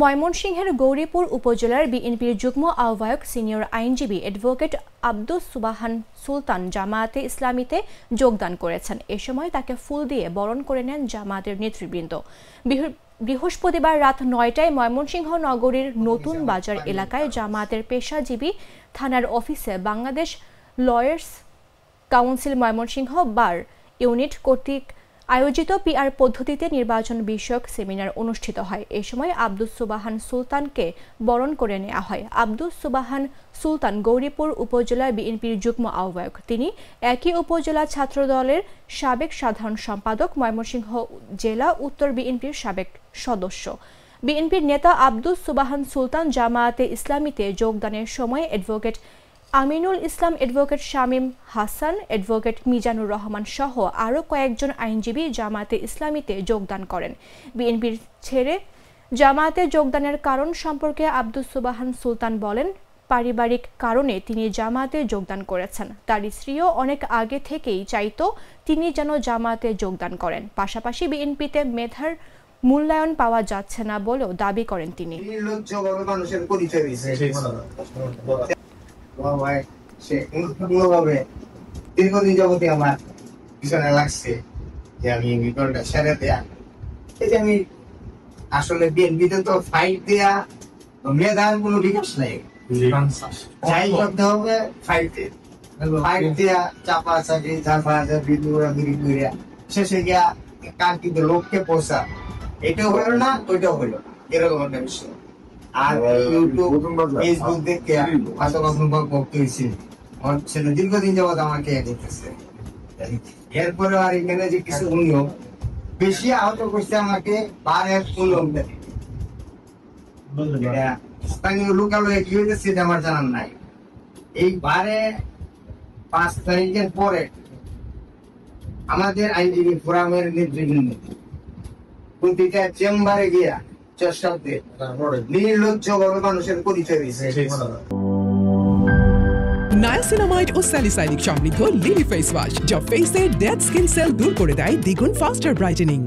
ময়মনসিংহের গৌরীপুর উপজেলার বিএনপির যুগ্ম আহ্বায়ক সিনিয়র আইনজীবী অ্যাডভোকেট আব্দুস সুবাহান সুলতান জামায়াতে ইসলামীতে যোগদান করেছেন। এ সময় তাকে ফুল দিয়ে বরণ করে নেন জামায়াতের নেতৃবৃন্দ। বৃহস্পতিবার রাত ৯টায় ময়মনসিংহ নগরীর নতুন বাজার এলাকায় জামায়াতের পেশাজীবী থানার অফিসে বাংলাদেশ লয়ার্স কাউন্সিল ময়মনসিংহ বার ইউনিট কর্তৃক আয়োজিত পিআর পদ্ধতিতে নির্বাচন বিষয়ক সেমিনার অনুষ্ঠিত হয়। এ সময় আব্দুস সুবাহান সুলতানকে বরণ করে নেওয়া হয়। আব্দুস সুবাহান সুলতান গৌরীপুর উপজেলা বিএনপির যুগ্ম আহ্বায়ক। তিনি একই উপজেলা ছাত্রদলের সাবেক সাধারণ সম্পাদক, ময়মনসিংহ জেলা উত্তর বিএনপির সাবেক সদস্য। বিএনপির নেতা আব্দুস সুবাহান সুলতান জামায়াতে ইসলামীতে যোগদানের সময় advocate Aminul Islam, advocate Shamim Hasan, advocate Mizanur Rahman সহ আরও কয়েকজন আইনজীবী জামায়াতে ইসলামীতে যোগদান করেন। বিএনপির ছেড়ে জামায়াতে যোগদানের কারণ সম্পর্কে আব্দুস সুবাহান সুলতান বলেন, পারিবারিক কারণে তিনি জামায়াতে যোগদান করেছেন। তার স্ত্রীও অনেক আগে থেকেই চাইতো তিনি যেন জামায়াতে যোগদান করেন। পাশাপাশি বিএনপিতে মেধার মূল্যায়ন পাওয়া যাচ্ছে না বলেও দাবি করেন তিনি। দীর্ঘদিন যাবতীয় আমার পিছনে লাগছে যে আমি বিকল্পটা সেরে দেয়া। এই যে আমি আসলে বিএনপিতে তো ফাইট দেয়া মেধার কোনো বিকাশ নেই, যাই করতে হবে ফাইট দেয়া চাপা চাপি শেষে গিয়া কার কিন্তু লোককে পোষা, এটাও হইল না ওইটাও হইল, এরকম একটা বিষয়। আর ইউটিউব ফেসবুক দেখে ভক্ত হয়েছি, সেটা দীর্ঘদিন যাবৎ আমাকে করতেছে। এরপরে আর এখানে যে কিছু নিয়ম বেশি আহত করছে আমাকে বারের স্থানীয় লোকালয়ে কি হয়েছে সেটা আমার জানার নাই। এই বারে 5 তারিখের পরে আমাদের আইনজীবী ফোরামের নেতৃবৃন্দ প্রতিটা চেম্বারে গিয়া চেষ্টাতে নির্লজ্জভাবে মানুষের পরিচয় দিয়েছে। নায়াসিনামাইড ও স্যালিসাইলিক সমৃদ্ধ লিলি ফেস ওয়াশ, যা ফেসের ডেড স্কিন সেল দূর করে দেয় দ্বিগুণ ফাস্টার ব্রাইটেনিং।